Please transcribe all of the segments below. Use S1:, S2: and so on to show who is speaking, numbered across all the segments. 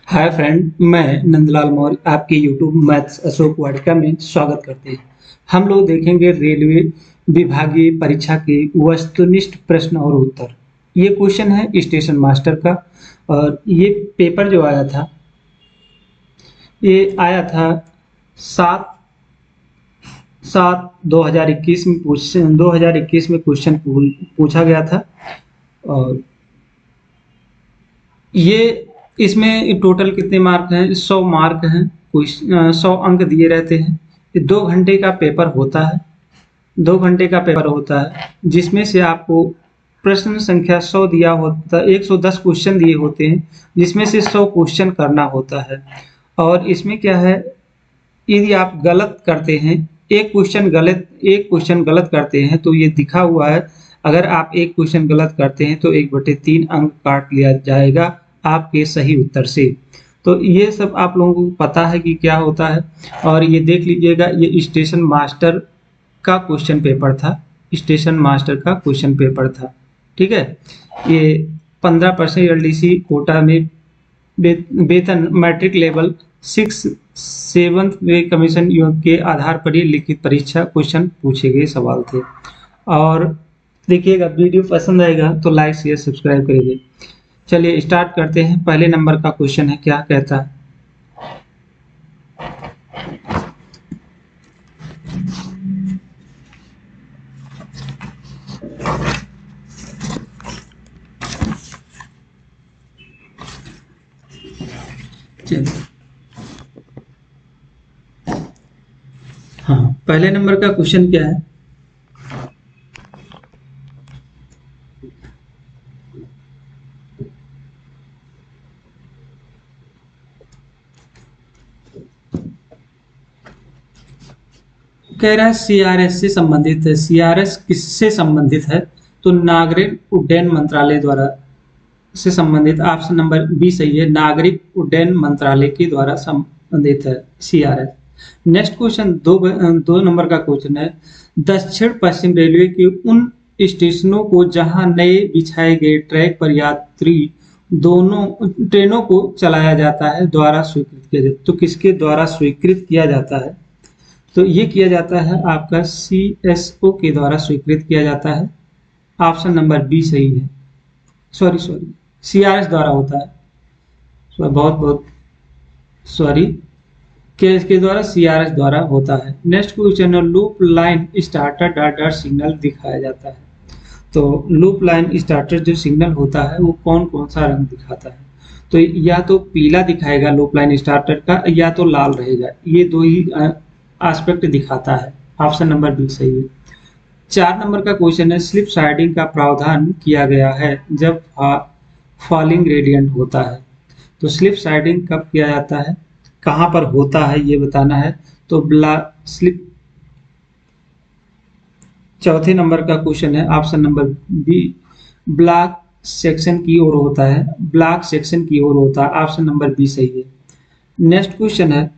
S1: Hi friend, मैं नंदलाल मौर्य आपके YouTube maths Ashok Vatika में स्वागत करते हैं। हम लोग देखेंगे रेलवे विभागीय परीक्षा के वस्तुनिष्ठ प्रश्न और उत्तर। ये क्वेश्चन है स्टेशन मास्टर का और ये पेपर जो आया था ये आया था 7/7/2021 में 2021 में क्वेश्चन पूछा गया था। और ये इसमें टोटल कितने मार्क हैं? 100 मार्क हैं। 100 अंक दिए रहते हैं। ये 2 घंटे का पेपर होता है। 2 घंटे का पेपर होता है जिसमें से आपको प्रश्न संख्या 100 दिया होता है। 110 क्वेश्चन दिए होते हैं जिसमें से 100 क्वेश्चन करना होता है। और इसमें क्या है, यदि आप गलत करते हैं, एक क्वेश्चन गलत करते हैं तो ये दिखा हुआ है। अगर आप एक क्वेश्चन गलत करते हैं तो 1/3 अंक काट लिया जाएगा आपके सही उत्तर से। तो ये सब आप लोगों को पता है कि क्या होता है। और ये देख लीजिएगा, ये स्टेशन मास्टर का क्वेश्चन पेपर था। स्टेशन मास्टर का क्वेश्चन पेपर था, ठीक है। ये 15% एलडीसी कोटा में वेतन मैट्रिक लेवल 6 7th पे कमीशन योग के आधार पर ही लिखित परीक्षा क्वेश्चन पूछे गए सवाल थे। और देखिएगा, वीडियो पसंद आएगा तो लाइक शेयर सब्सक्राइब करिए। चलिए स्टार्ट करते हैं। पहले नंबर का क्वेश्चन है, क्या कहता है। चलिए, हाँ, पहले नंबर का क्वेश्चन क्या है। कह रहा है सीआरएस से संबंधित है। सीआरएस किससे संबंधित है? तो नागरिक उड्डयन मंत्रालय द्वारा से संबंधित। ऑप्शन नंबर बी सही है, नागरिक उड्डयन मंत्रालय के द्वारा संबंधित है सीआरएस। नेक्स्ट क्वेश्चन दो नंबर का क्वेश्चन है। दक्षिण पश्चिम रेलवे के उन स्टेशनों को जहां नए बिछाए गए ट्रैक पर यात्री दोनों ट्रेनों को चलाया जाता है द्वारा स्वीकृत किया जाता है। तो किसके द्वारा स्वीकृत किया जाता है? तो ये किया जाता है आपका सीएसओ के द्वारा स्वीकृत किया जाता है। ऑप्शन नंबर बी सही है। सॉरी सीआरएस द्वारा होता है। बहुत बहुत सॉरी, के द्वारा सीआरएस द्वारा होता है। नेक्स्ट क्वेश्चन है, loop line starter data signal दिखाया जाता है। तो लूप लाइन स्टार्टर जो सिग्नल होता है वो कौन कौन सा रंग दिखाता है? तो या तो पीला दिखाएगा लूप लाइन स्टार्टर का, या तो लाल रहेगा। ये दो ही एस्पेक्ट दिखाता है। ऑप्शन नंबर बी सही है। 4 नंबर का क्वेश्चन है, स्लिप साइडिंग का प्रावधान किया गया है जब फॉलिंग ग्रेडियंट होता है। तो स्लिप साइडिंग कब किया जाता है, कहाँ पर होता है, ये बताना है। तो स्लिप चौथे नंबर का क्वेश्चन है, option number B, block section की ओर होता है। ब्लॉक सेक्शन की ओर होता है। ऑप्शन नंबर बी सही है। नेक्स्ट क्वेश्चन है,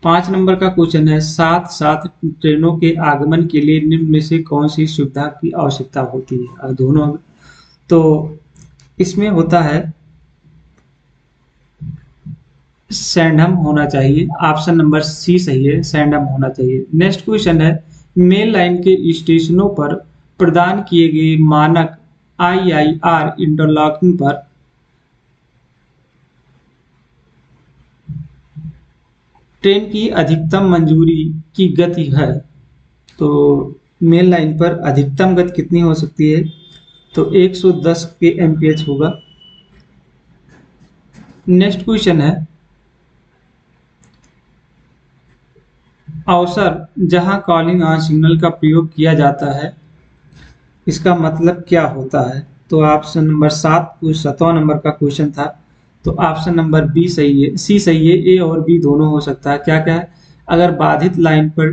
S1: 5 नंबर का क्वेश्चन है, साथ साथ ट्रेनों के आगमन के लिए निम्न में से कौन सी सुविधा की आवश्यकता होती है? दोनों। तो इसमें होता है सैंडम होना चाहिए। ऑप्शन नंबर सी सही है, सैंडम होना चाहिए। नेक्स्ट क्वेश्चन है, मेल लाइन के स्टेशनों पर प्रदान किए गए मानक आईआईआर इंटरलॉकिंग पर ट्रेन की अधिकतम मंजूरी की गति है। तो मेल लाइन पर अधिकतम गति कितनी हो सकती है? तो 110 के एमपीएच होगा। नेक्स्ट क्वेश्चन है, अवसर जहां कॉलिंग ऑन सिग्नल का प्रयोग किया जाता है, इसका मतलब क्या होता है? तो ऑप्शन नंबर 7वां नंबर का क्वेश्चन था। तो ऑप्शन नंबर बी सही है, सी सही है। ए और बी दोनों हो सकता है। क्या क्या है? अगर बाधित लाइन पर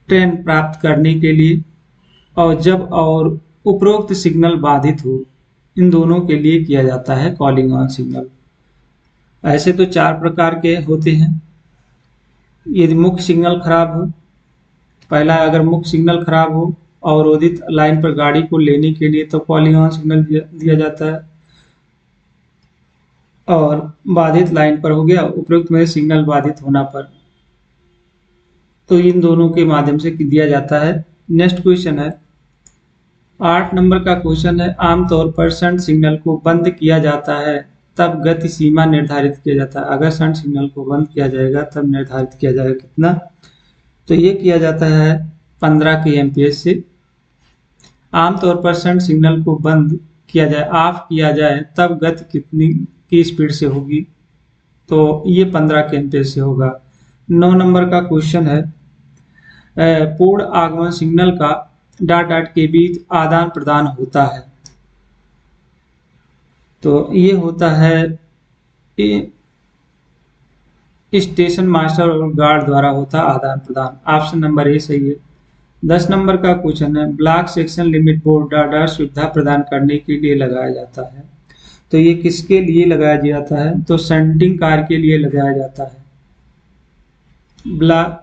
S1: ट्रेन प्राप्त करने के लिए, और जब और उपरोक्त सिग्नल बाधित हो, इन दोनों के लिए किया जाता है कॉलिंग ऑन सिग्नल। ऐसे तो 4 प्रकार के होते हैं। यदि मुख्य सिग्नल खराब हो, पहला अगर मुख्य सिग्नल खराब हो अवरोधित लाइन पर गाड़ी को लेने के लिए, तो कॉलिंग ऑन सिग्नल दिया जाता है। और बाधित लाइन पर हो गया, उपरोक्त में सिग्नल बाधित होना पर। तो इन दोनों के माध्यम से दिया जाता है। नेक्स्ट क्वेश्चन है 8 नंबर का क्वेश्चन है, आमतौर पर शंट सिग्नल को बंद किया जाता है तब गति सीमा निर्धारित किया जाता है। अगर शंट सिग्नल को बंद किया जाएगा तब निर्धारित किया जाएगा कितना, तो ये किया जाता है 15 kmph से। आमतौर पर शंट सिग्नल को बंद किया जाए, ऑफ किया जाए, तब गति कितनी की स्पीड से होगी, तो ये 15 kmph से होगा। 9 नंबर का क्वेश्चन है, पूर्ण आगमन सिग्नल का डॉट डॉट के बीच आदान प्रदान होता है, तो ये होता है स्टेशन मास्टर और गार्ड द्वारा होता है आदान प्रदान। ऑप्शन नंबर ए सही है। 10 नंबर का क्वेश्चन है, block section limit board dot dot सुविधा प्रदान करने के लिए लगाया जाता है, तो ये किसके लिए लगाया जाता है, तो शंटिंग कार के लिए लगाया जाता है। ब्लॉक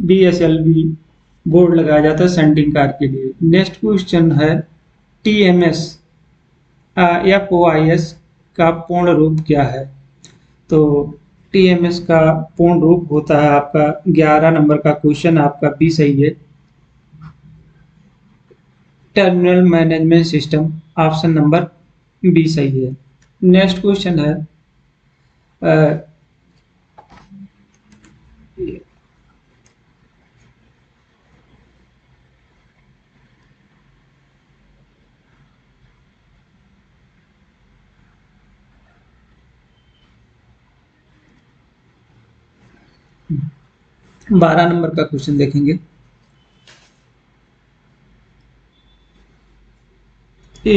S1: BSLB बोर्ड लगाया जाता है शंटिंग कार के लिए। नेक्स्ट क्वेश्चन है TMS FOIS का पूर्ण रूप क्या है, तो TMS का पूर्ण रूप होता है आपका 11 नंबर का क्वेश्चन आपका बी सही है, terminal management system. Option number B सही है। नेक्स्ट क्वेश्चन है 12 नंबर का क्वेश्चन देखेंगे।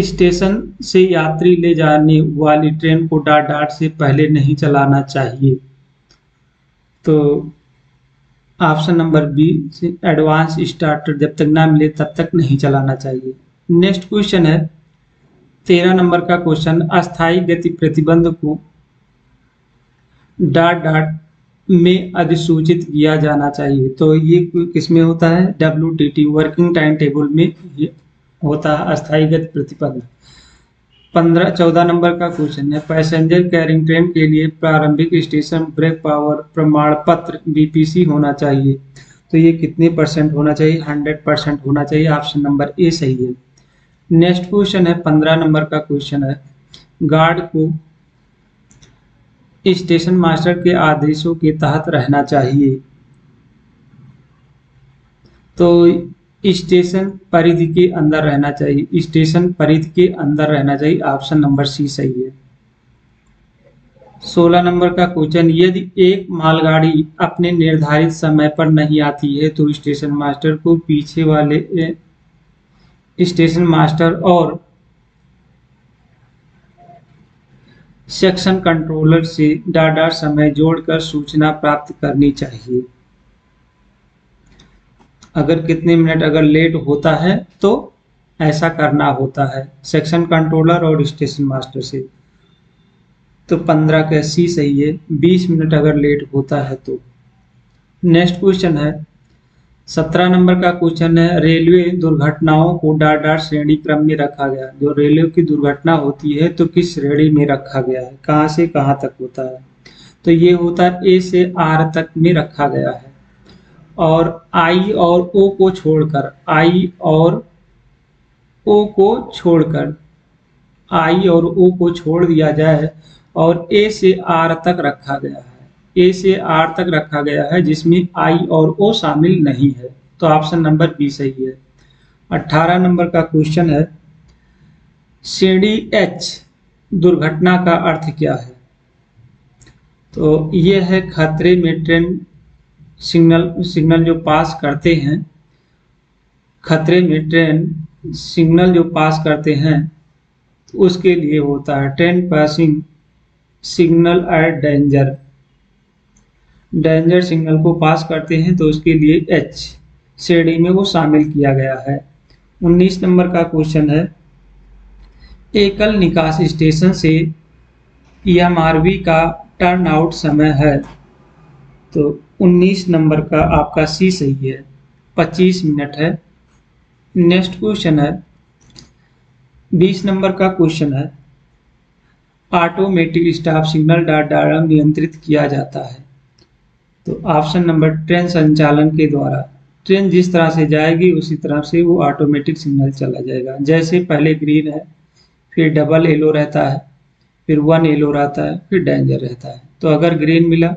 S1: स्टेशन से यात्री ले जाने वाली ट्रेन को डाट डाट से पहले नहीं चलाना चाहिए, तो option number B advance starter जब तक ना मिले तब तक नहीं चलाना चाहिए। नेक्स्ट क्वेश्चन है 13 नंबर का क्वेश्चन, अस्थायी गति प्रतिबंध को डॉट डॉट में अधिसूचित किया जाना चाहिए, तो ये किसमें होता है, WTT वर्किंग टाइम टेबल में होता है अस्थायी गति प्रतिबंध। 14 नंबर का क्वेश्चन है, पैसेंजर कैरिंग ट्रेन के लिए प्रारंभिक स्टेशन ब्रेक पावर प्रमाण पत्र BPC होना चाहिए, तो ये कितने % होना चाहिए, 100% होना चाहिए। ऑप्शन नंबर ए सही है। नेक्स्ट क्वेश्चन है 15 नंबर का क्वेश्चन है, गार्ड को स्टेशन मास्टर के आदेशों के तहत रहना चाहिए, तो स्टेशन परिधि के अंदर रहना चाहिए, स्टेशन परिधि के अंदर रहना चाहिए। ऑप्शन नंबर सी सही है। 16 नंबर का क्वेश्चन, यदि एक मालगाड़ी अपने निर्धारित समय पर नहीं आती है तो स्टेशन मास्टर को पीछे वाले स्टेशन मास्टर और सेक्शन कंट्रोलर से डाटा समय जोड़कर सूचना प्राप्त करनी चाहिए। अगर कितने मिनट अगर लेट होता है तो ऐसा करना होता है सेक्शन कंट्रोलर और स्टेशन मास्टर से, तो 15 का सी सही है। 20 मिनट अगर लेट होता है तो। नेक्स्ट क्वेश्चन है 17 नंबर का क्वेश्चन है, रेलवे दुर्घटनाओं को डॉट डॉट श्रेणी क्रम में रखा गया। जो रेलवे की दुर्घटना होती है तो किस श्रेणी में रखा गया है, कहाँ से कहाँ तक होता है, तो ये होता है ए से आर तक में रखा गया है, और आई और ओ को छोड़कर, आई और ओ को छोड़कर, आई और ओ को छोड़ दिया जाए और ए से आर तक रखा गया है, ए से आर तक रखा गया है जिसमें आई और ओ शामिल नहीं है, तो ऑप्शन नंबर बी सही है। 18 नंबर का क्वेश्चन है, श्रेणी एच दुर्घटना का अर्थ क्या है, तो ये है खतरे में ट्रेन सिग्नल जो पास करते हैं, खतरे में ट्रेन सिग्नल जो पास करते हैं तो उसके लिए होता है train passing signal eight danger, danger signal को पास करते हैं तो उसके लिए एच श्रेणी में वो शामिल किया गया है। 19 नंबर का क्वेश्चन है, एकल निकास स्टेशन से EMRV का टर्न आउट समय है, तो 19 नंबर का आपका सी सही है, 25 मिनट है। नेक्स्ट क्वेश्चन है 20 नंबर का क्वेश्चन है, ऑटोमेटिक स्टॉप सिग्नल द्वारा नियंत्रित किया जाता है? तो ऑप्शन नंबर ट्रेन संचालन के द्वारा। ट्रेन जिस तरह से जाएगी उसी तरह से वो ऑटोमेटिक सिग्नल चला जाएगा। जैसे पहले ग्रीन है, फिर डबल येलो रहता है, फिर 1 येलो रहता है, फिर डेंजर रहता है। तो अगर ग्रीन मिला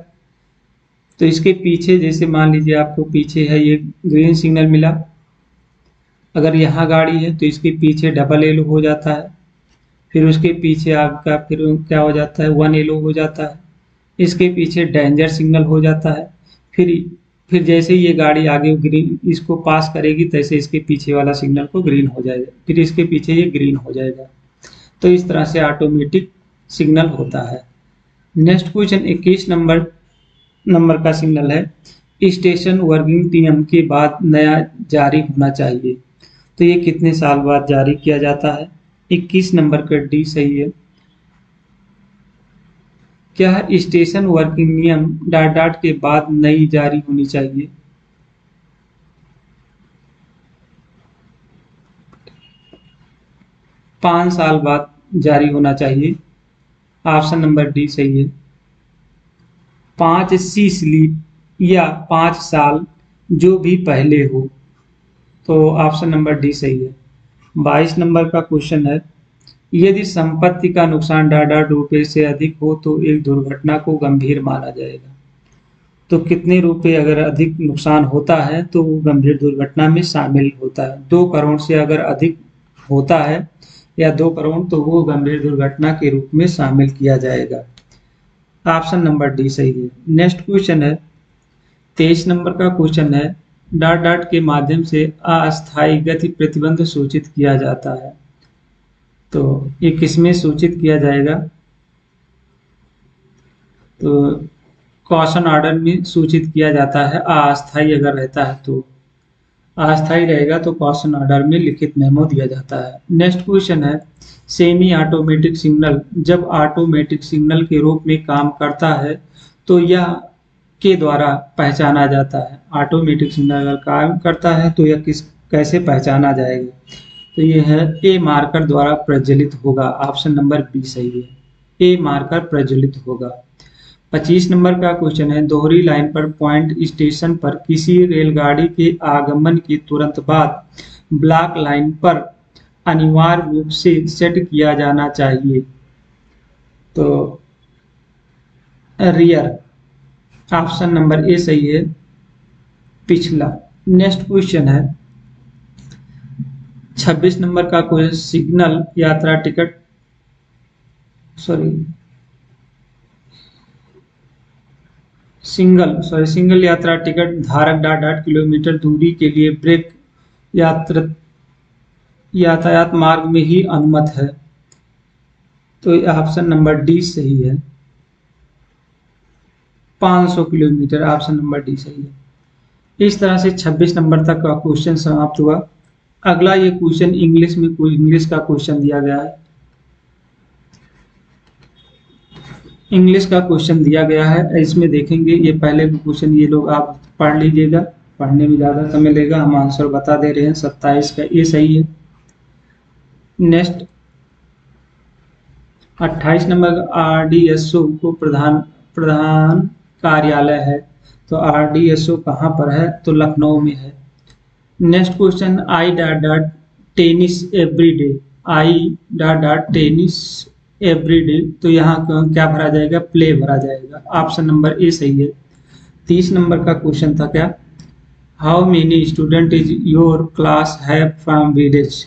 S1: तो इसके पीछे, जैसे मान लीजिए आपको पीछे है ये ग्रीन सिग्नल मिला, अगर यहाँ गाड़ी है तो इसके पीछे डबल येलो हो जाता है, फिर उसके पीछे आपका फिर क्या हो जाता है, 1 येलो हो जाता है, इसके पीछे डेंजर सिग्नल हो जाता है। फिर जैसे ये गाड़ी आगे ग्रीन इसको पास करेगी तैसे इसके पीछे वाला सिग्नल को ग्रीन हो जाएगा, फिर इसके पीछे ये ग्रीन हो जाएगा। तो इस तरह से ऑटोमेटिक सिग्नल होता है। नेक्स्ट क्वेश्चन 21 नंबर का सिग्नल है, स्टेशन वर्किंग नियम के बाद नया जारी होना चाहिए। तो ये कितने साल बाद जारी किया जाता है? 21 नंबर का डी सही है। क्या स्टेशन वर्किंग नियम डॉट के बाद नई जारी होनी चाहिए? पाँच साल बाद जारी होना चाहिए। ऑप्शन नंबर डी सही है। 5 सी स्लीप या 5 साल जो भी पहले हो। तो ऑप्शन नंबर डी सही है। 22 नंबर का क्वेश्चन है, यदि संपत्ति का नुकसान ₹1.5 से अधिक हो तो एक दुर्घटना को गंभीर माना जाएगा। तो कितने रुपए अगर अधिक नुकसान होता है तो वो गंभीर दुर्घटना में शामिल होता है। 2 करोड़ से अगर अधिक होता है या 2 करोड़ तो वो गंभीर दुर्घटना के रूप में शामिल किया जाएगा। ऑप्शन नंबर डी सही है। नेक्स्ट क्वेश्चन है, 23 नंबर का क्वेश्चन है, डॉट के माध्यम से अस्थायी गति प्रतिबंध सूचित किया जाता है। तो ये किसमें सूचित किया जाएगा? तो कॉशन ऑर्डर में सूचित किया जाता है। अस्थायी अगर रहता है तो अस्थायी रहेगा तो कॉशन ऑर्डर में लिखित मेमो दिया जाता है। नेक्स्ट क्वेश्चन है, सेमी ऑटोमेटिक सिग्नल जब ऑटोमेटिक सिग्नल के रूप में काम करता है तो यह के द्वारा पहचाना जाता है। ऑटोमेटिक सिग्नल अगर काम करता है तो यह कैसे पहचाना जाएगा? तो ये है ए मार्कर द्वारा प्रज्वलित होगा। ऑप्शन नंबर बी सही है, ए मार्कर प्रज्वलित होगा। 25 नंबर का क्वेश्चन है, दोहरी लाइन पर पॉइंट स्टेशन पर किसी रेलगाड़ी के आगमन के तुरंत बाद ब्लॉक लाइन पर अनिवार्य रूप से सेट किया जाना चाहिए। तो रियर, ऑप्शन नंबर ए सही है, पिछला। नेक्स्ट क्वेश्चन है 26 नंबर का क्वेश्चन, सिग्नल यात्रा टिकट सिंगल यात्रा टिकट धारक डॉट किलोमीटर दूरी के लिए ब्रेक यातायात मार्ग में ही अनुमत है। तो ऑप्शन नंबर डी सही है, 500 किलोमीटर। ऑप्शन नंबर डी सही है। इस तरह से 26 नंबर तक का क्वेश्चन समाप्त हुआ। अगला ये क्वेश्चन इंग्लिश में, कोई इंग्लिश का क्वेश्चन दिया गया है। इंग्लिश का क्वेश्चन दिया गया है, इसमें देखेंगे ये पहले क्वेश्चन, ये लोग आप पढ़ लीजिएगा, पढ़ने में ज़्यादा समय लेगा। हम आंसर बता दे रहे हैं। 27 का ये सही है। नेक्स्ट 28 नंबर, आरडीएसओ को प्रधान कार्यालय है। तो आरडीएसओ कहाँ पर है? तो लखनऊ में है। Next question, I dot tennis everyday, I dot tennis everyday, तो यहाँ क्या भरा जाएगा? प्ले भरा जाएगा। ऑप्शन नंबर ए सही है। 30 नंबर का क्वेश्चन था क्या, how many student is your class have from village.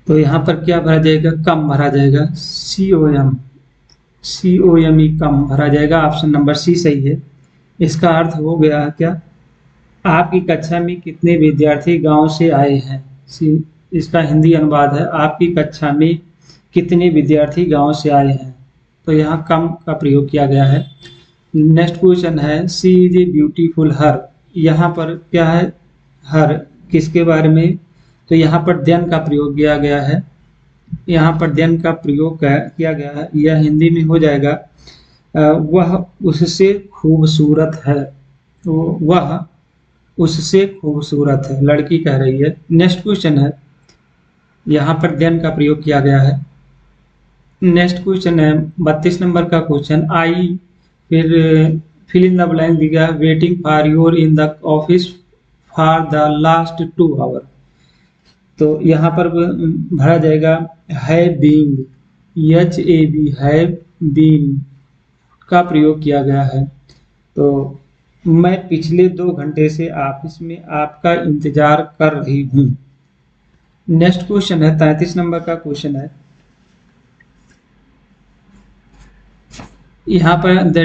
S1: तो यहाँ पर क्या भरा जाएगा? कम भरा जाएगा, COME कम भरा जाएगा। ऑप्शन नंबर सी सही है। इसका अर्थ हो गया क्या, आपकी कक्षा में कितने विद्यार्थी गांव से आए हैं। इसका हिंदी अनुवाद है, आपकी कक्षा में कितने विद्यार्थी गांव से आए हैं। तो यहाँ कम का प्रयोग किया गया है। नेक्स्ट क्वेश्चन है, सी इज ए ब्यूटीफुल हर, यहाँ पर क्या है? हर किसके बारे में? तो यहाँ पर देन का प्रयोग किया गया है। यहाँ पर देन का प्रयोग किया गया है। यह हिंदी में हो जाएगा, वह उससे खूबसूरत है। तो वह उससे खूबसूरत है, लड़की कह रही है। नेक्स्ट क्वेश्चन है, यहाँ पर देन का प्रयोग किया गया है। नेक्स्ट क्वेश्चन है 32 नंबर का क्वेश्चन। आई फिर फिल इन द ब्लैंक दिया, waiting for your in the office for the last 2 hour. तो यहाँ पर भरा जाएगा है बीइंग, HAV है बीन का प्रयोग किया गया है। तो मैं पिछले 2 घंटे से ऑफिस में आपका इंतजार कर रही हूँ। नेक्स्ट क्वेश्चन है 33 नंबर का क्वेश्चन है। यहाँ पर the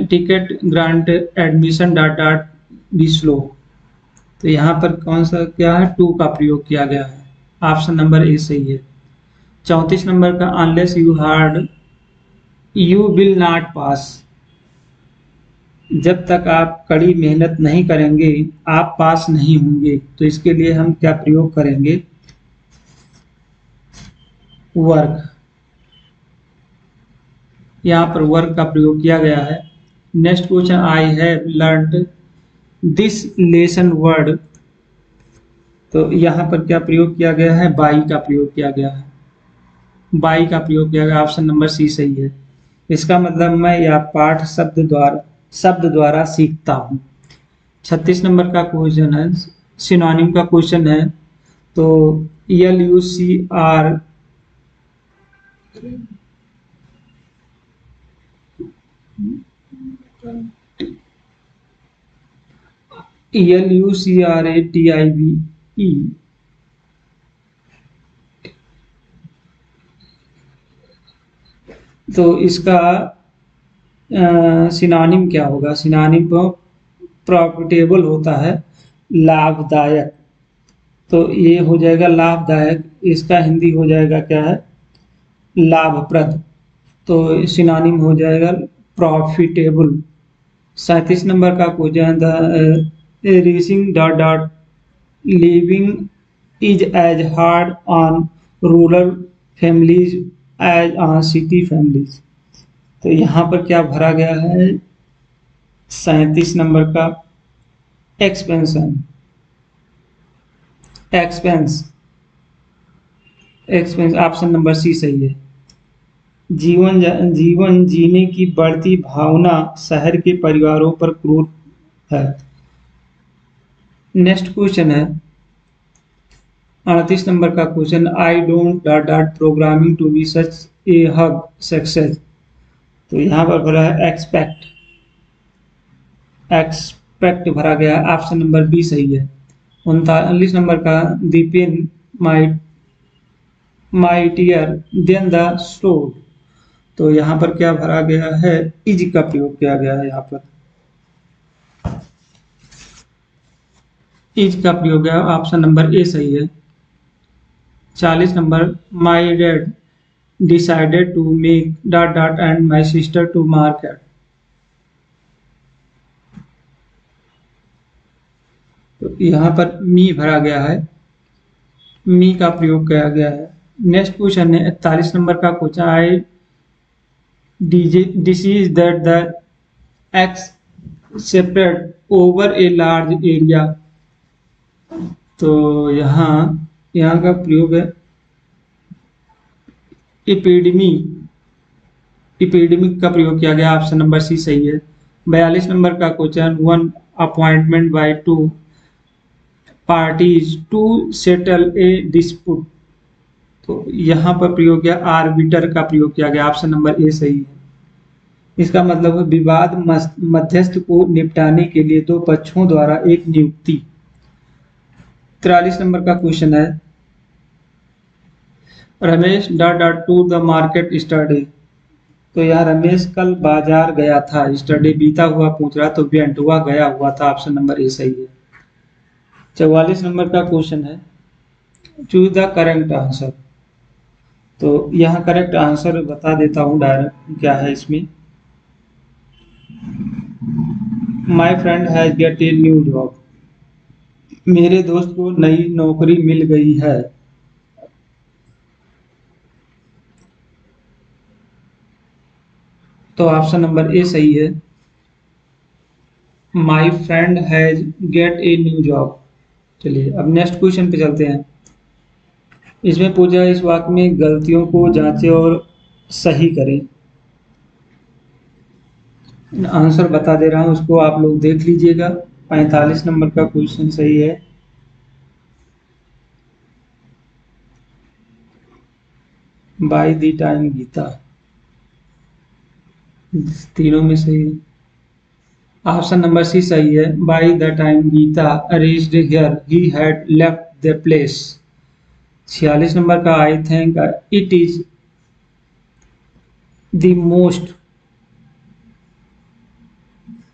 S1: ticket grant admission dot dot be slow. तो यहाँ पर कौन सा क्या है, टू का प्रयोग किया गया है। ऑप्शन नंबर ए सही है। 34 नंबर का unless you hard you will not pass. जब तक आप कड़ी मेहनत नहीं करेंगे आप पास नहीं होंगे। तो इसके लिए हम क्या प्रयोग करेंगे, वर्क। यहाँ पर वर्क का प्रयोग किया गया है। Next question, I have learned this lesson word. तो यहाँ पर क्या प्रयोग किया गया है, बाई का प्रयोग किया गया है। बाई का प्रयोग किया गया, ऑप्शन नंबर सी सही है। इसका मतलब मैं यह पाठ शब्द द्वारा सीखता हूँ। 36 नंबर का क्वेश्चन है, सिनोनिम का क्वेश्चन है। तो LUCR LUCRATIVE, तो इसका सिनोनिम क्या होगा। सिनोनिम प्रॉफिटेबल होता है लाभदायक। तो ये हो जाएगा लाभदायक, इसका हिंदी हो जाएगा क्या है, लाभप्रद। तो सिनोनिम हो जाएगा प्रॉफिटेबल। 37 नंबर का question, the reaching dot dot living is as hard on rural families as on city families. तो यहाँ पर क्या भरा गया है, 37 नंबर का expansion, expense, expense, option number C सही है। जीवन जीने की बढ़ती भावना शहर के परिवारों पर क्रूर है। नेक्स्ट क्वेश्चन है 38 नंबर का question, I don't dot dot programming to be such a huge success. तो यहाँ पर भरा है एक्सपेक्ट, एक्सपेक्ट भरा गया, ऑप्शन नंबर बी सही है। 39 नंबर का, deepen might mightier than the store. तो यहाँ पर क्या भरा गया है, इज का प्रयोग किया गया है। यहाँ पर इज का प्रयोग है, ऑप्शन नंबर ए सही है। 40 number, my dad decided to make dot dot and my sister to market. तो यहाँ पर मी भरा गया है, मी का प्रयोग किया गया है। नेक्स्ट क्वेश्चन है 41 नंबर का question, I disease that the eggs separate over a large area। तो यहाँ यहाँ का प्रयोग है इपिडेमी, इपिडेमिक का प्रयोग किया गया, ऑप्शन नंबर सी सही है। 42 नंबर का question, one appointment by two parties to settle a dispute. तो यहाँ पर प्रयोग किया आर्बिटर का प्रयोग किया गया, ऑप्शन नंबर ए सही है। इसका मतलब है विवाद मध्यस्थ को निपटाने के लिए दो पक्षों द्वारा एक नियुक्ति। 43 नंबर का क्वेश्चन है, Ramesh dot dot to the market study. तो यहाँ रमेश कल बाजार गया था, स्टडी बीता हुआ पूछ रहा, तो वेंट हुआ गया हुआ था, ऑप्शन नंबर ए सही है। 44 नंबर का क्वेश्चन है, चूज द करेक्ट आंसर। तो यहाँ करेक्ट आंसर बता देता हूँ डायरेक्ट क्या है इसमें। My friend has gate a new job. मेरे दोस्त को नई नौकरी मिल गई है। तो ऑप्शन नंबर ए सही है। My friend has gate a new job. चलिए अब नेक्स्ट क्वेश्चन पे चलते हैं। इसमें पूछा इस वाक्य में गलतियों को जांचें और सही करें। आंसर बता दे रहा हूं, उसको आप लोग देख लीजिएगा। 45 नंबर का क्वेश्चन सही है। बाय द टाइम गीता, तीनों में सही है। ऑप्शन नंबर सी सही है। By the time Geeta reached here he had left the place. 46 number का I think it is the most,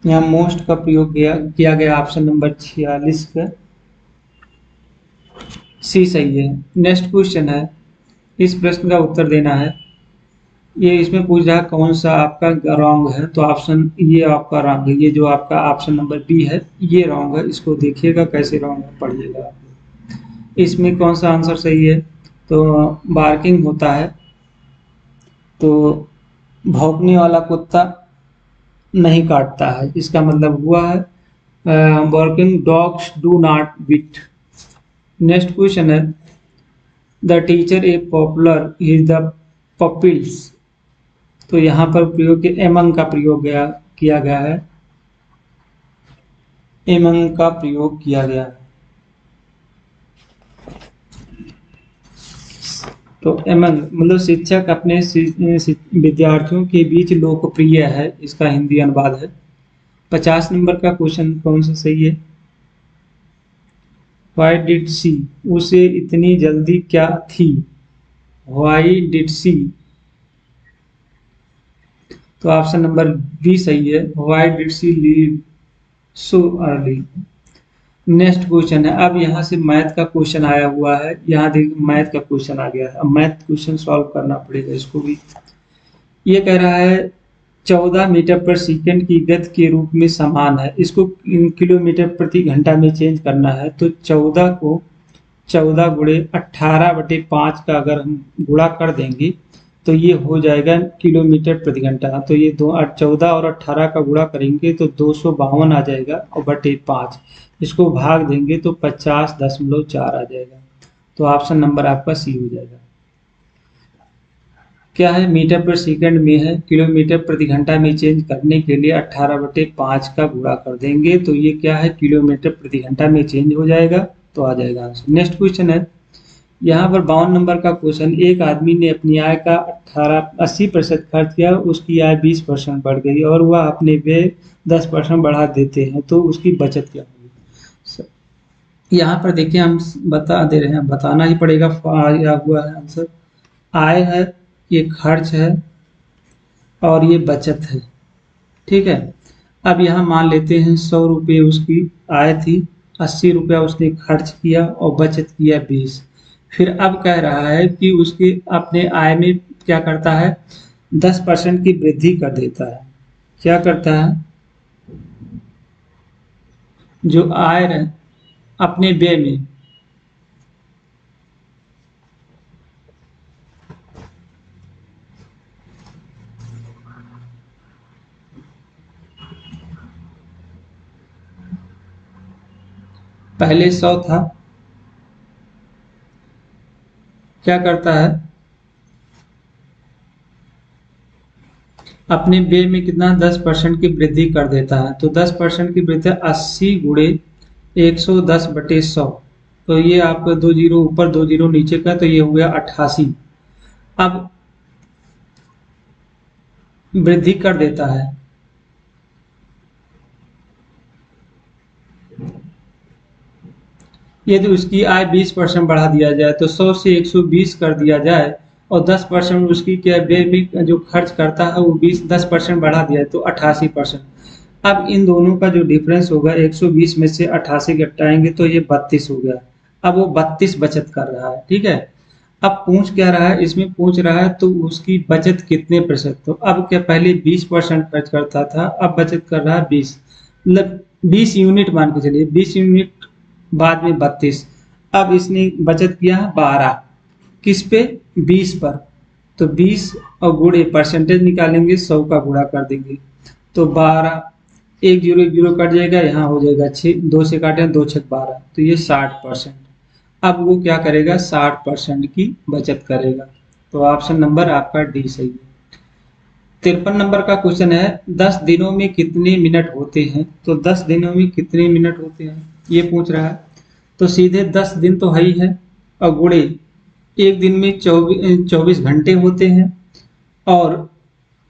S1: यहाँ मोस्ट का प्रयोग किया गया ऑप्शन नंबर 46 का सी सही है। नेक्स्ट क्वेश्चन है, इस प्रश्न का उत्तर देना है। ये इसमें पूछ रहा है कौन सा आपका रॉन्ग है, तो ऑप्शन ये आपका रॉन्ग है। ये जो आपका ऑप्शन नंबर बी है ये रॉन्ग है। इसको देखिएगा कैसे रॉन्ग है, पढ़िएगा आप। इसमें कौन सा आंसर सही है, तो बार्किंग होता है, तो भौंकने वाला कुत्ता नहीं काटता है, इसका मतलब हुआ है barking dogs do not bite. Next question है, the teacher a popular is the pupils. तो यहाँ पर प्रयोग एमंग का प्रयोग किया गया है, एमंग का प्रयोग किया गया है। तो एमंग मतलब शिक्षक अपने विद्यार्थियों के बीच लोकप्रिय है, इसका हिंदी अनुवाद है। 50 नंबर का क्वेश्चन कौन सा सही है। Why did she, उसे इतनी जल्दी क्या थी। Why did she, तो ऑप्शन नंबर बी सही है। Why did she leave so early। Next question है, अब यहाँ से मैथ का क्वेश्चन आया हुआ है। यहाँ देखिए मैथ का क्वेश्चन आ गया है, अब मैथ क्वेश्चन सॉल्व करना पड़ेगा इसको भी। ये कह रहा है 14 मीटर पर सेकंड की गति के रूप में समान है, इसको किलोमीटर प्रति घंटा में चेंज करना है। तो 14 को 14 गुणे 18/5 का अगर हम गुणा कर देंगे तो ये हो जाएगा किलोमीटर प्रति घंटा। तो ये 14 और 18 का गुणा करेंगे तो 252 आ जाएगा और बटे 5 इसको भाग देंगे तो 50.4 आ जाएगा। तो ऑप्शन नंबर आपका सी हो जाएगा। क्या है, मीटर पर सेकंड में है, किलोमीटर प्रति घंटा में चेंज करने के लिए 18/5 का गुणा कर देंगे तो ये क्या है, किलोमीटर प्रति घंटा में चेंज हो जाएगा, तो आ जाएगा आंसर। नेक्स्ट क्वेश्चन है, यहाँ पर 52 नंबर का क्वेश्चन, एक आदमी ने अपनी आय का 80% खर्च किया, उसकी आय 20% बढ़ गई और वह अपने व्यय 10% बढ़ा देते हैं, तो उसकी बचत क्या होगी। यहाँ पर देखिए हम बता दे रहे हैं, बताना ही पड़ेगा। आया हुआ है आंसर, आय है, ये खर्च है और ये बचत है, ठीक है। अब यहाँ मान लेते हैं 100 रुपये उसकी आय थी, 80 रुपया उसने खर्च किया और बचत किया 20। फिर अब कह रहा है कि उसके अपने आय में क्या करता है, 10% की वृद्धि कर देता है। क्या करता है, जो आय है अपने व्यय में, पहले 100 था, क्या करता है अपने व्यय में कितना 10% की वृद्धि कर देता है। तो 10% की वृद्धि 80 गुणे 110/100, तो ये आपका 2 जीरो ऊपर 2 जीरो नीचे का, तो ये हो गया 88। अब वृद्धि कर देता है, यदि उसकी आय 20% बढ़ा दिया जाए तो 100 से 120 कर दिया जाए और 10% उसकी क्या व्यय में जो खर्च करता है वो 10% बढ़ा दिया तो 88%। अब इन दोनों का जो डिफरेंस होगा 120 में से 88 घटाएंगे तो ये 32 हो गया। अब वो 32 बचत कर रहा है, ठीक है। अब पूछ क्या रहा है, इसमें पूछ रहा है तो उसकी बचत कितने प्रतिशत, तो अब क्या पहले 20% खर्च करता था, अब बचत कर रहा है 20, मतलब 20 यूनिट मान के चलिए, 20 यूनिट बाद में 32। अब इसने बचत किया 12, किस पे, 20 पर। तो 20 और गुणे परसेंटेज निकालेंगे, 100 का गुणा कर देंगे तो 12 एक जीरो कट जाएगा, यहाँ हो जाएगा 6, 2 से काटे 2 छक 12, तो ये 60%। अब वो क्या करेगा, 60% की बचत करेगा। तो ऑप्शन नंबर आपका डी सही है। 53 नंबर का क्वेश्चन है 10 दिनों में कितने मिनट होते हैं। तो 10 दिनों में कितने मिनट होते हैं ये पूछ रहा है। तो सीधे 10 दिन तो है ही है, और गुणे एक दिन में 24 घंटे होते हैं, और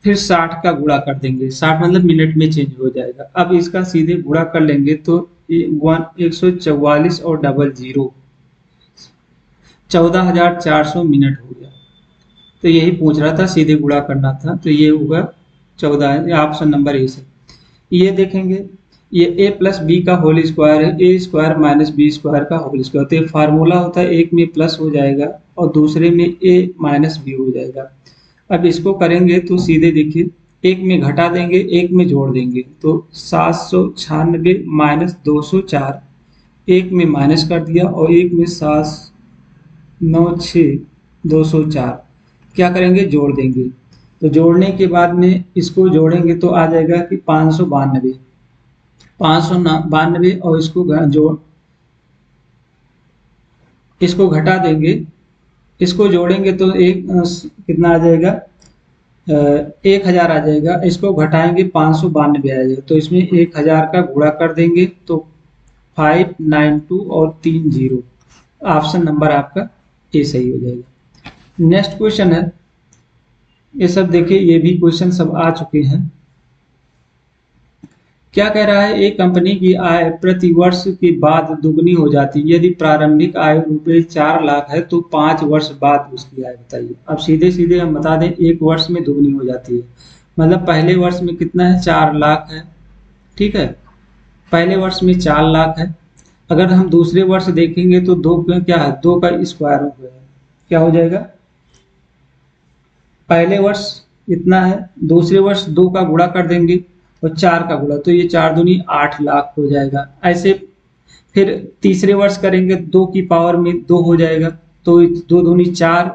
S1: फिर 60 का गुणा कर देंगे, 60 मतलब मिनट में चेंज हो जाएगा। अब इसका सीधे गुणा कर लेंगे तो 144 और डबल जीरो 14,400 मिनट हो गया। तो यही पूछ रहा था, सीधे गुणा करना था, तो ये होगा 14, ऑप्शन नंबर ए से। ये देखेंगे, ये a प्लस बी का होल स्क्वायर है, ए स्क्वायर माइनस बी स्क्वायर का होल स्क्वायर। तो ये फार्मूला होता है, एक में प्लस हो जाएगा और दूसरे में a माइनस बी हो जाएगा। अब इसको करेंगे तो सीधे देखिए, एक में घटा देंगे, एक में जोड़ देंगे, तो 796 माइनस 204, एक में माइनस कर दिया और एक में 796 204, क्या करेंगे, जोड़ देंगे। तो जोड़ने के बाद में इसको जोड़ेंगे तो आ जाएगा कि 592, 592 और इसको घटा देंगे, इसको जोड़ेंगे तो एक कितना आ जाएगा, 1000 आ जाएगा। इसको घटाएंगे 592 आ जाएगा, तो इसमें 1000 का गुणा कर देंगे तो 592 और 30, ऑप्शन नंबर आपका ए सही हो जाएगा। नेक्स्ट क्वेश्चन है, ये सब देखिए, ये भी क्वेश्चन सब आ चुके हैं। क्या कह रहा है, एक कंपनी की आय प्रति वर्ष के बाद दुगनी हो जाती है। यदि प्रारंभिक आय रुपये 4 लाख है तो 5 वर्ष बाद उसकी आय बताइए। अब सीधे सीधे हम बता दें, एक वर्ष में दुगनी हो जाती है, मतलब पहले वर्ष में कितना है, 4 लाख है, ठीक है, पहले वर्ष में 4 लाख है। अगर हम दूसरे वर्ष देखेंगे तो 2 क्या है, 2 का स्क्वायर हो गया, क्या हो जाएगा, पहले वर्ष इतना है, दूसरे वर्ष 2 का गुणा कर देंगे और 4 का गुणा, तो ये 4 दूनी 8 लाख हो जाएगा। ऐसे फिर तीसरे वर्ष करेंगे, 2 की पावर में 2 हो जाएगा, तो 2 दूनी 4,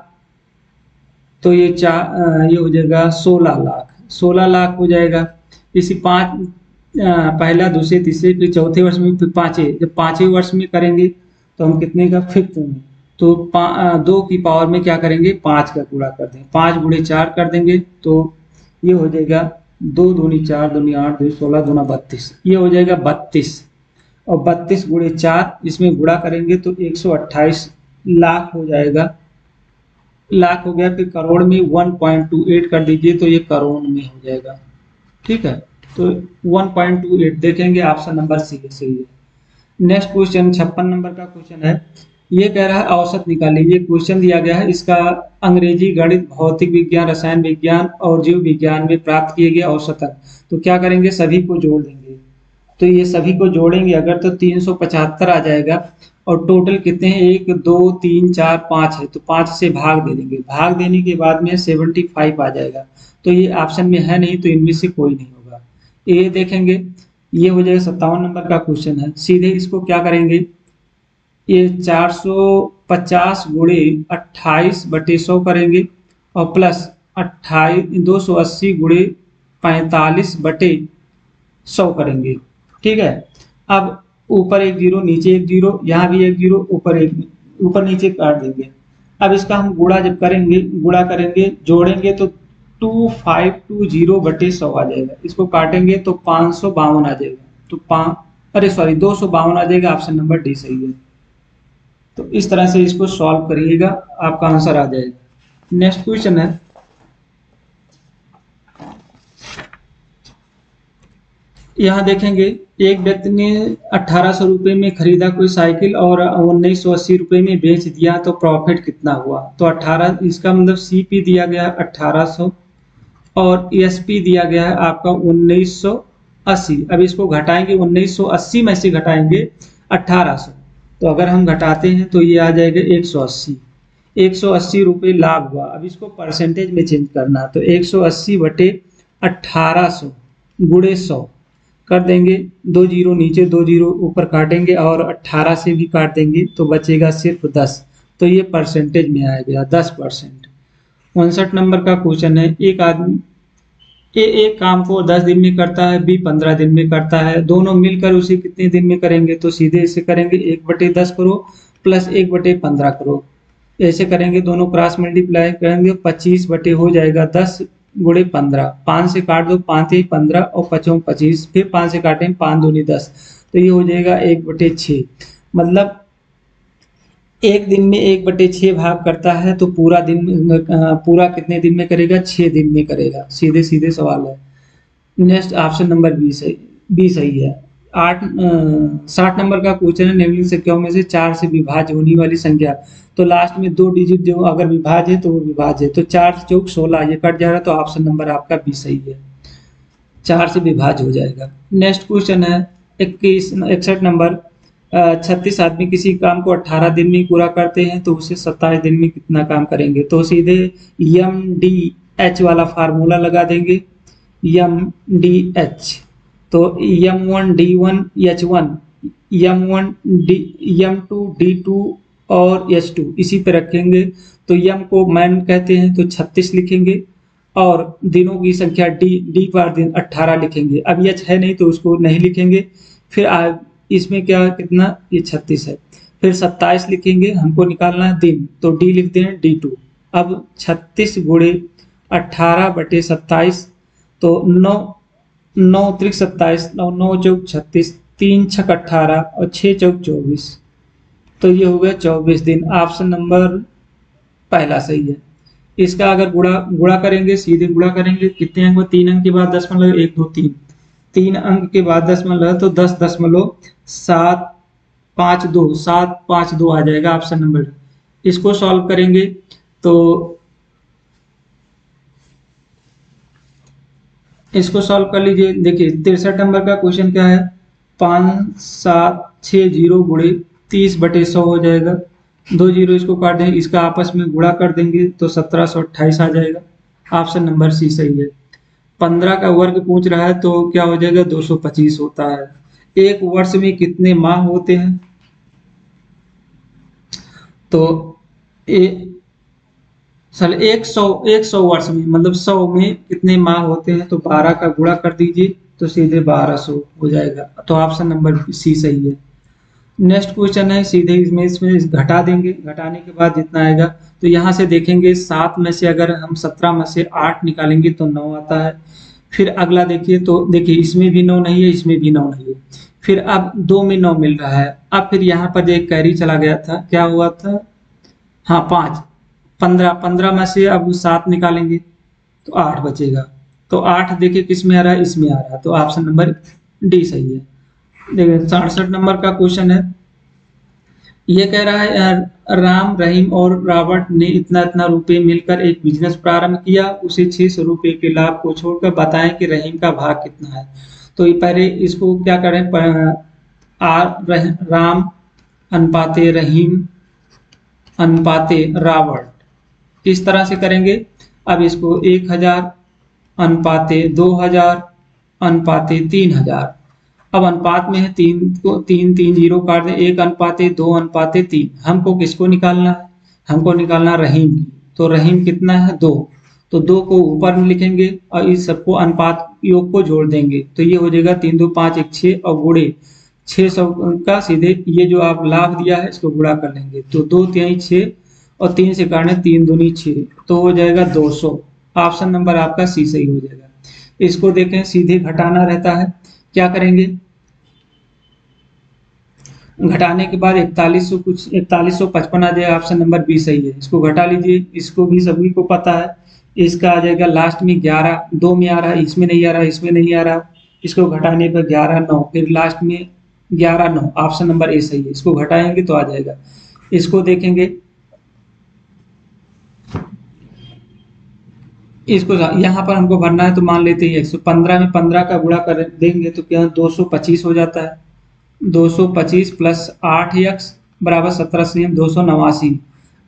S1: तो ये ये हो जाएगा 16 लाख, 16 लाख हो जाएगा। इसी 5 पहला दूसरे तीसरे फिर चौथे वर्ष में, फिर पाँचवें, जब 5वें वर्ष में करेंगे तो हम कितने का, 5th में, तो 2 की पावर में क्या करेंगे, 5 का गुणा कर देंगे, 5 गुणे 4 कर देंगे, तो ये हो जाएगा 2 दूनी 4 दूनी 8 2 16 दूना 32, ये हो जाएगा 32, और 32 गुणे 4 इसमें गुणा करेंगे तो 128 लाख हो जाएगा, लाख हो गया। फिर करोड़ में 1.28 कर दीजिए तो ये करोड़ में हो जाएगा, ठीक है, तो 1.28 देखेंगे, ऑप्शन नंबर सी सही है। नेक्स्ट क्वेश्चन 56 नंबर का क्वेश्चन है, ये कह रहा है औसत निकालिए। ये क्वेश्चन दिया गया है, इसका अंग्रेजी, गणित, भौतिक विज्ञान, रसायन विज्ञान और जीव विज्ञान में प्राप्त किए गए औसतन। तो क्या करेंगे, सभी को जोड़ देंगे, तो ये सभी को जोड़ेंगे अगर तो 375 आ जाएगा, और टोटल कितने हैं, 1 2 3 4 5 है, तो 5 से भाग दे देंगे, भाग देने के बाद में 75 आ जाएगा। तो ये ऑप्शन में है नहीं, तो इनमें से कोई नहीं होगा। ये देखेंगे, ये हो जाएगा 57 नंबर का क्वेश्चन है। सीधे इसको क्या करेंगे, ये 450 गुणे 28/100 करेंगे, और प्लस 280 गुणे 45/100 करेंगे, ठीक है। अब ऊपर एक जीरो, नीचे एक जीरो, यहाँ भी एक जीरो, ऊपर नीचे काट देंगे। अब इसका हम गुणा जब करेंगे, गुणा करेंगे, जोड़ेंगे तो 2520/100 आ जाएगा। इसको काटेंगे तो 552 आ जाएगा, तो 252 आ जाएगा, ऑप्शन नंबर डी सही है। तो इस तरह से इसको सॉल्व करिएगा, आपका आंसर आ जाएगा। नेक्स्ट क्वेश्चन है, यहाँ देखेंगे, एक व्यक्ति ने 1800 रुपये में खरीदा कोई साइकिल और 1980 रुपये में बेच दिया, तो प्रॉफिट कितना हुआ। तो 18, इसका मतलब सीपी दिया गया 1800 और एसपी दिया गया है आपका 1980। अब इसको घटाएंगे, 1980 में से घटाएंगे 1800, तो अगर हम घटाते हैं तो ये आ जाएगा 180 रुपये लाभ हुआ। अब इसको परसेंटेज में चेंज करना, तो 180/1800 गुणे 100 कर देंगे, 2 जीरो नीचे 2 जीरो ऊपर काटेंगे और 18 से भी काट देंगे, तो बचेगा सिर्फ 10, तो ये परसेंटेज में आ गया 10%। 59 नंबर का क्वेश्चन है, एक आदमी एक काम को 10 दिन में करता है, बी 15 दिन में करता है, दोनों मिलकर उसे कितने दिन में करेंगे, तो सीधे इसे करेंगे 1/10 करो प्लस 1/15 करो, ऐसे करेंगे, दोनों क्रॉस मल्टीप्लाई करेंगे, 25 बटे हो जाएगा 10 गुणे 15, 5 से काट दो, 5 ही 15 और 5 25, फिर 5 से काटें 5 दूनी 10, तो ये हो जाएगा 1/6। मतलब एक दिन में 1/6 भाग करता है तो पूरा दिन पूरा कितने दिन में करेगा, 6 दिन में करेगा। सीधे सीधे सवाल है। नेक्स्ट ऑप्शन नंबर बी सही है। 60 नंबर का क्वेश्चन है, निम्नलिखित संख्याओं में से 4 से विभाज्य होने वाली संख्या, तो लास्ट में 2 डिजिट जो अगर विभाज्य है तो वो विभाज्य है, तो 4 चौक 16 ये कट जा रहा है, तो ऑप्शन नंबर आपका बी सही है, 4 से विभाज्य हो जाएगा। नेक्स्ट क्वेश्चन है 61 नंबर, 36 आदमी किसी काम को 18 दिन में पूरा करते हैं तो उसे 27 दिन में कितना काम करेंगे, तो सीधे एम डी एच वाला फार्मूला लगा देंगे, एम डी एच, तो M1D1H1, M2D2 और H2 इसी पे रखेंगे, तो M को मैन कहते हैं तो 36 लिखेंगे और दिनों की संख्या डी पर दिन 18 लिखेंगे। अब H है नहीं तो उसको नहीं लिखेंगे, फिर इसमें क्या कितना, ये 36 है, फिर 27 लिखेंगे, हमको निकालना है दिन, तो डी लिखते हैं D2। अब 36 गुणे 18/27, तो 9 त्रिक 27, 9 चौक 36, 3 छक 18 और 6 चौक 24, तो ये हो गया 24 दिन। ऑप्शन नंबर पहला सही है। इसका अगर गुणा करेंगे, सीधे गुणा करेंगे, कितने अंक में, 3 अंक के बाद 1 2 3, 3 अंक के बाद 10 तो 10.752 आ जाएगा ऑप्शन नंबर। इसको सॉल्व करेंगे तो इसको सॉल्व कर लीजिए। देखिए 63 नंबर का क्वेश्चन क्या है, 5760 गुणे 30/100 हो जाएगा, 2 जीरो इसको काट देंगे, इसका आपस में गुणा कर देंगे तो 1728 आ जाएगा, ऑप्शन नंबर सी सही है। 15 का वर्ग पूछ रहा है तो क्या हो जाएगा, 225 होता है। एक वर्ष में कितने माह होते हैं, तो 100 वर्ष में मतलब 100 में कितने माह होते हैं, तो 12 का गुणा कर दीजिए तो सीधे 1200 हो जाएगा, तो ऑप्शन नंबर सी सही है। नेक्स्ट क्वेश्चन है, सीधे इसमें घटा देंगे, घटाने के बाद जितना आएगा, तो यहाँ से देखेंगे 7 में से अगर हम 17 में से 8 निकालेंगे तो 9 आता है। फिर अगला देखिए, तो देखिए इसमें भी 9 नहीं है, इसमें भी 9 नहीं है, फिर अब 2 में 9 मिल रहा है। अब फिर यहाँ पर एक कैरी चला गया था, क्या हुआ था, हाँ 5, 15 में से अब 7 निकालेंगे तो 8 बचेगा, तो 8 देखिए किस में आ रहा है, इसमें आ रहा है, तो ऑप्शन नंबर डी सही है। देखिए 67 नंबर का क्वेश्चन है, ये कह रहा है राम, रहीम और रॉबर्ट ने इतना इतना रुपए मिलकर एक बिजनेस प्रारंभ किया, उसे 600 रुपए के लाभ को छोड़कर बताएं कि रहीम का भाग कितना है। तो ये पहले इसको क्या करें, राम अनुपाते रहीम अनुपाते रॉबर्ट, किस तरह से करेंगे, अब इसको 1000 अनुपाते 2000 अनुपाते 3000, अब अनुपात में है 3 को 3 जीरो काट दें, 1 अनुपाते 2 अनुपाते 3, हमको किसको निकालना है, हमको निकालना रहीम की, तो रहीम कितना है 2, तो 2 को ऊपर में लिखेंगे और इस सबको अनुपात योग को जोड़ देंगे, तो ये हो जाएगा 3 2 5 1 6 और गुणे 600 का सीधे ये जो आप लाभ दिया है इसको गुणा कर लेंगे, तो 2 3 6 और 3 से काटने 3 दूनी 6, तो हो जाएगा 200, ऑप्शन नंबर आपका सी सही हो जाएगा। इसको देखें, सीधे घटाना रहता है, क्या करेंगे, घटाने के बाद 4155 आ जाएगा, ऑप्शन नंबर बी सही है। इसको घटा लीजिए, इसको भी सभी को पता है, इसका आ जाएगा लास्ट में 11, 2 में आ रहा है, इसमें नहीं आ रहा, इसमें नहीं आ रहा, इसको घटाने पर 11 9, फिर लास्ट में 11 9, ऑप्शन नंबर ए सही है। इसको घटाएंगे तो आ जाएगा, इसको देखेंगे, इसको यहाँ पर हमको भरना है, तो मान लेते हैं 115 में 15 का गुणा कर देंगे तो क्या 225 हो जाता है, 225 प्लस 8x बराबर 17 289।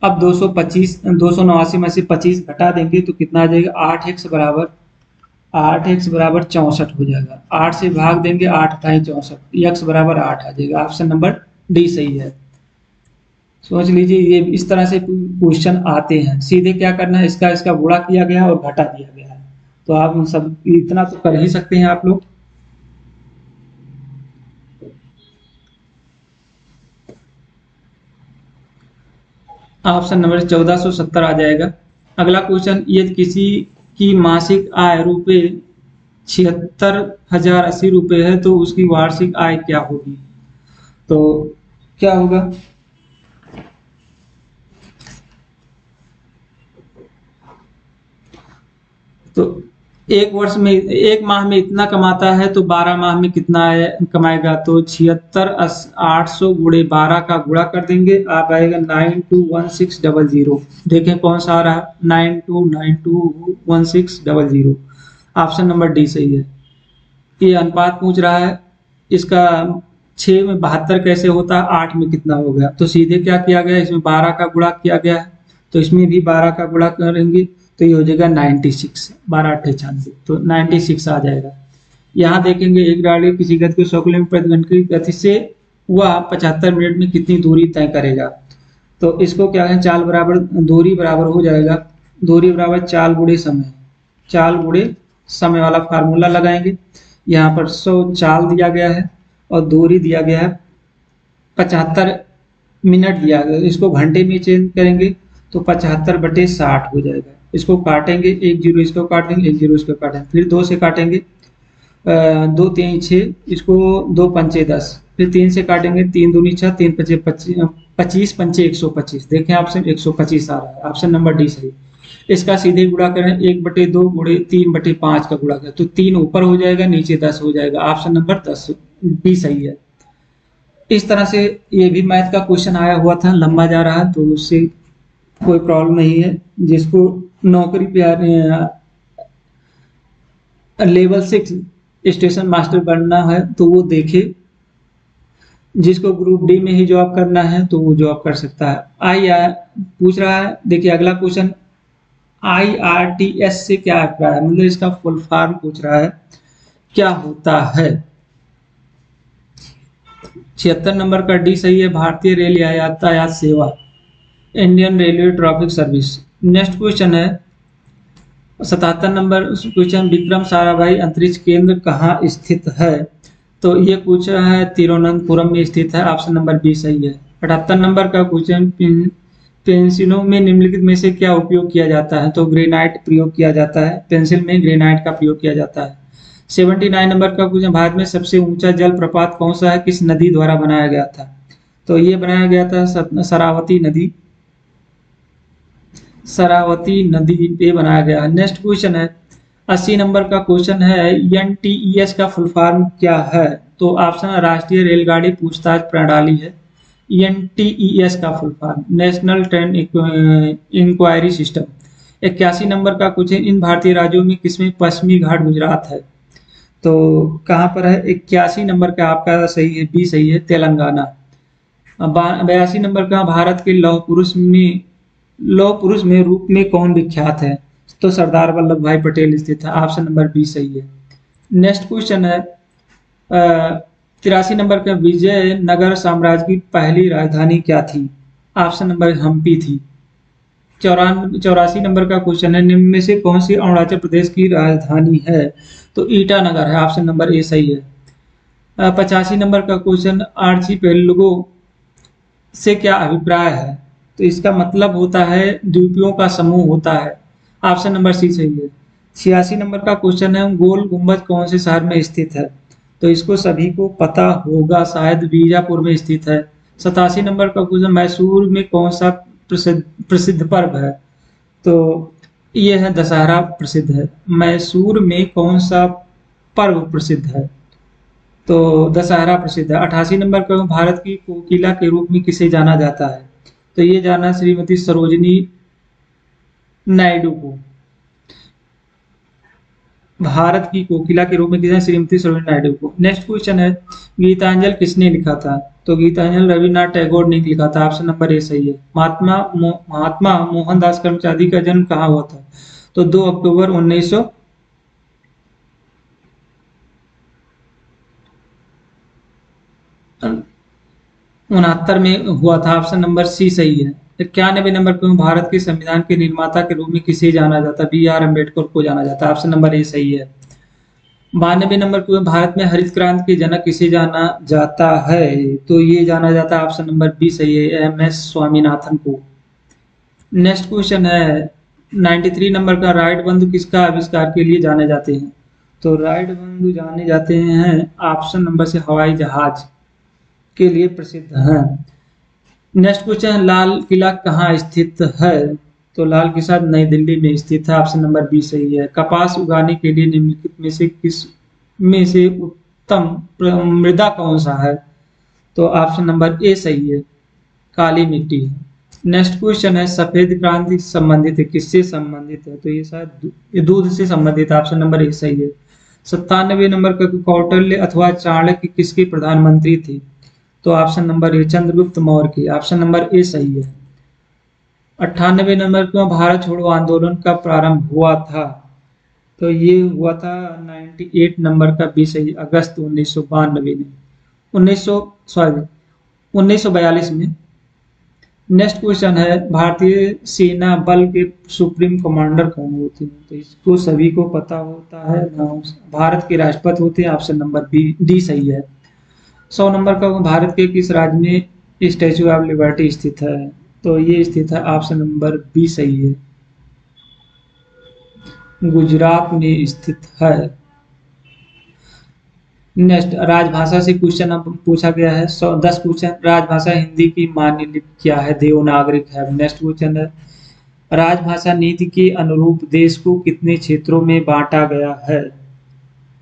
S1: अब 289 में से 25 घटा देंगे तो कितना आ जाएगा, 8x बराबर 64 हो जाएगा, 8 से भाग देंगे, 8 × 64, x बराबर 8 आ जाएगा, ऑप्शन नंबर डी सही है। सोच लीजिए, ये इस तरह से क्वेश्चन आते हैं। सीधे क्या करना है, इसका गुणा किया गया और घटा दिया गया है, तो आप उन सब इतना तो कर ही सकते हैं आप लोग। ऑप्शन नंबर 1470 आ जाएगा। अगला क्वेश्चन, यदि किसी की मासिक आय रुपये 76,080 है तो उसकी वार्षिक आय क्या होगी? तो क्या होगा? तो एक वर्ष में, एक माह में इतना कमाता है तो 12 माह में कितना कमाएगा? तो 76,800 गुणे 12 का गुणा कर देंगे, आप आएगा 921600। देखें कौन सा आ रहा है, 92921600। ऑप्शन नंबर डी सही है। ये अनुपात पूछ रहा है, इसका 6 में 72 कैसे होता है, 8 में कितना हो गया? तो सीधे क्या किया गया, इसमें 12 का गुणा किया गया है, तो इसमें भी 12 का गुणा करेंगे तो ये हो जाएगा 96, 12 8 96, तो 96 आ जाएगा। यहाँ देखेंगे, एक गाड़ी किसी गति को 100 किलोमीटर प्रति घंटे की गति से वह 75 मिनट में कितनी दूरी तय करेगा? तो इसको क्या है, चाल बराबर दूरी बराबर हो जाएगा, दूरी बराबर चाल गुणे समय, चाल गुणे समय वाला फार्मूला लगाएंगे। यहाँ पर 100 चाल दिया गया है और दूरी दिया गया है 75 मिनट दिया गया, इसको घंटे में चेंज करेंगे तो 75/60 हो जाएगा। इसको काटेंगे, एक जीरो इसको काटेंगे, एक जीरो इसको काटेंगे, फिर 2 से काटेंगे, 2 3 6, इसको 2 पंचे 10, फिर 3 से काटेंगे, 3 दूनी 6, 3 पंचे 25, 25 पंचे 125। देखें ऑप्शन 125 आ रहा है, ऑप्शन नंबर डी सही। इसका सीधे गुणा करें, 1/2 गुणे 3/5 का गुणा करें तो 3 ऊपर हो जाएगा, नीचे 10 हो जाएगा, ऑप्शन नंबर 10 बी सही है। इस तरह से ये भी मैथ का क्वेश्चन आया हुआ था, लंबा जा रहा है तो उससे कोई प्रॉब्लम नहीं है। जिसको नौकरी पे लेवल 6 स्टेशन मास्टर बनना है तो वो देखे, जिसको ग्रुप डी में ही जॉब करना है तो वो जॉब कर सकता है। पूछ रहा है, देखिए अगला क्वेश्चन, IRTS से क्या अभिप्राय है, मतलब इसका फुल फॉर्म पूछ रहा है, क्या होता है? 76 नंबर का डी सही है, भारतीय रेल यातायात सेवा, Indian railway traffic service. Next question है 77 नंबर क्वेश्चन, विक्रम साराभाई अंतरिक्ष केंद्र कहाँ स्थित है? तो ये पूछा है तिरुवनंतपुरम में स्थित है, ऑप्शन नंबर बी सही है। 78 नंबर का क्वेश्चन, पेंसिलों में निम्नलिखित में से क्या उपयोग किया जाता है? तो ग्रेनाइट प्रयोग किया जाता है, पेंसिल में ग्रेनाइट का प्रयोग किया जाता है। 79 नंबर का क्वेश्चन, भारत में सबसे ऊंचा जल प्रपात कौन सा है, किस नदी द्वारा बनाया गया था? तो ये बनाया गया था शरावती नदी, शरावती नदी पे बनाया गया है। नेक्स्ट क्वेश्चन है 80 नंबर का क्वेश्चन है, NTES का फुल फॉर्म क्या है? तो ऑप्शन राष्ट्रीय रेलगाड़ी पूछताछ प्रणाली है, NTES का full form national train inquiry system. 81 number का क्वेश्चन, इन भारतीय राज्यों में किसमें पश्चिमी घाट गुजरात है? तो कहाँ पर है? 81 नंबर का आपका सही है, बी सही है, तेलंगाना। 82 नंबर का, भारत के लौह पुरुष में रूप में कौन विख्यात है? तो सरदार वल्लभ भाई पटेल स्थित है, ऑप्शन नंबर बी सही है। नेक्स्ट क्वेश्चन है 83 नंबर का, विजयनगर साम्राज्य की पहली राजधानी क्या थी? ऑप्शन नंबर हम्पी थी। 84 नंबर का क्वेश्चन है, निम्न में से कौन सी अरुणाचल प्रदेश की राजधानी है? तो ईटानगर है, ऑप्शन नंबर ए सही है। 85 नंबर का क्वेश्चन, आर्चीपेलगो से क्या अभिप्राय है? तो इसका मतलब होता है द्वीपों का समूह होता है, ऑप्शन नंबर सी सही है। 86 नंबर का क्वेश्चन है, गोल गुंबद कौन से शहर में स्थित है? तो इसको सभी को पता होगा, शायद बीजापुर में स्थित है। 87 नंबर का क्वेश्चन, मैसूर में कौन सा प्रसिद्ध पर्व है? तो ये है दशहरा प्रसिद्ध है। मैसूर में कौन सा पर्व प्रसिद्ध है? तो दशहरा प्रसिद्ध है। 88 नंबर का, भारत की कोकिला के रूप में किसे जाना जाता है? तो ये जाना श्रीमती सरोजिनी नायडू को। भारत की कोकिला के रूप में किसे? श्रीमती सरोजिनी नायडू को। नेक्स्ट क्वेश्चन है, गीतांजलि किसने लिखा था? तो गीतांजलि रविन्द्रनाथ टैगोर ने लिखा था, ऑप्शन नंबर ए सही है। महात्मा मोहनदास करमचंद का जन्म कहाँ हुआ था? तो 2 अक्टूबर 1969 में हुआ था, ऑप्शन नंबर सी सही है। 91 नंबर पे भारत के संविधान के निर्माता के रूप में किसे जाना जाता है? बी आर अम्बेडकर को जाना जाता है। ऑप्शन नंबर ए सही है। 92 नंबर पे भारत में हरित क्रांति के जनक किसे जाना जाता है? तो ये जाना जाता है, ऑप्शन नंबर बी सही है, एम एस स्वामीनाथन को। नेक्स्ट क्वेश्चन है 93 नंबर का, राइट बंधु किसका आविष्कार के लिए जाने जाते हैं? तो राइट बंधु जाने जाते हैं ऑप्शन नंबर से हवाई जहाज के लिए प्रसिद्ध हैं। नेक्स्ट क्वेश्चन, लाल किला कहाँ स्थित है? तो लाल किला नई दिल्ली में स्थित है। ऑप्शन नंबर बी सही है। कपास उगाने के लिए निम्नलिखित में से किस में से उत्तम मृदा कौन सा है? तो ऑप्शन नंबर ए सही है, काली मिट्टी है। नेक्स्ट क्वेश्चन है, सफेद क्रांति संबंधित है, किससे संबंधित है? तो ये शायद दूध से संबंधित है। ऑप्शन नंबर ए सही है। 97 नंबर का, कौटिल्य अथवा चाणक्य किसके प्रधानमंत्री थे? तो option number A Chandragupta Maurya की। ऑप्शन नंबर ए सही है। 98 नंबर का, भारत छोड़ो आंदोलन का प्रारंभ हुआ था? तो ये हुआ था 98 नंबर का बी सही, अगस्त 1992 में 1942 में। नेक्स्ट क्वेश्चन है, भारतीय सेना बल के सुप्रीम कमांडर कौन होते हैं? तो इसको सभी को पता होता है, भारत के राष्ट्रपति होते हैं। ऑप्शन नंबर बी डी सही है। 100 नंबर का, भारत के किस राज्य में स्टैचू ऑफ लिबर्टी स्थित है? तो ये स्थित है, ऑप्शन नंबर बी सही है, गुजरात में स्थित है। नेक्स्ट, राजभाषा से क्वेश्चन अब पूछा गया है 10 क्वेश्चन। राजभाषा हिंदी की मान्य लिपि क्या है? देवनागरिक है। नेक्स्ट क्वेश्चन है, राजभाषा नीति के अनुरूप देश को कितने क्षेत्रों में बांटा गया है?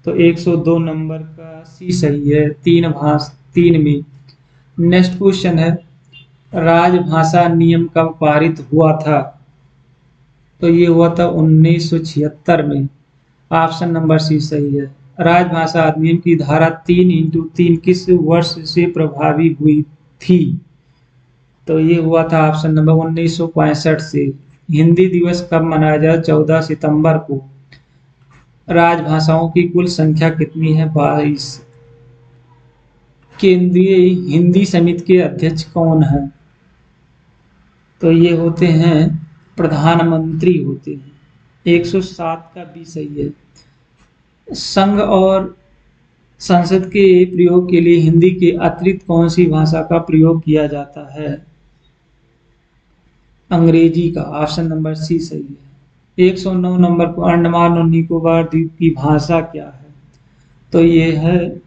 S1: तो 102 नंबर का सी सही है, 3 में। नेक्स्ट क्वेश्चन है, राजभाषा नियम कब पारित हुआ था? तो ये हुआ था 1976 में। ऑप्शन नंबर सी सही है। राजभाषा अधिनियम की धारा 3/3 किस वर्ष से प्रभावी हुई थी? तो ये हुआ था ऑप्शन नंबर 1965 से। हिंदी दिवस कब मनाया जाए? 14 सितंबर को। राजभाषाओं की कुल संख्या कितनी है? 22। केंद्रीय हिंदी समिति के अध्यक्ष कौन है? तो ये होते हैं प्रधानमंत्री होते हैं। 107 का बी सही है। संघ और संसद के प्रयोग के लिए हिंदी के अतिरिक्त कौन सी भाषा का प्रयोग किया जाता है? अंग्रेजी का। ऑप्शन नंबर सी सही है। 109 नंबर को, अंडमान और निकोबार द्वीप की भाषा क्या है? तो ये है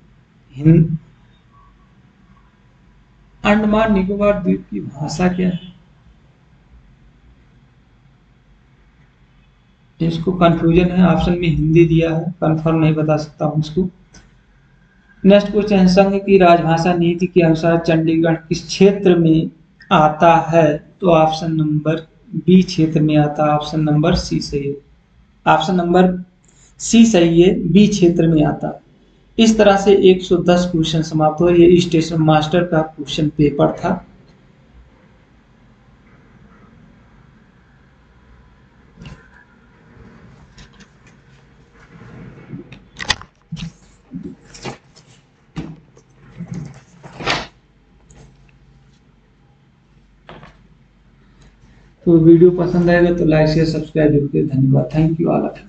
S1: अंडमान निकोबार द्वीप की भाषा क्या है? इसको कंफ्यूजन है, ऑप्शन में हिंदी दिया है, कंफर्म नहीं बता सकता हूं इसको। नेक्स्ट क्वेश्चन, संघ की राजभाषा नीति के अनुसार चंडीगढ़ किस क्षेत्र में आता है? तो ऑप्शन नंबर बी क्षेत्र में आता है। ऑप्शन नंबर सी सही है। ऑप्शन नंबर सी सही है, बी क्षेत्र में आता है। इस तरह से 110 क्वेश्चन समाप्त हुए। ये स्टेशन मास्टर का क्वेश्चन पेपर था। तो वीडियो पसंद आएगा तो लाइक शेयर सब्सक्राइब जरूर करें। धन्यवाद। Thank you all of you.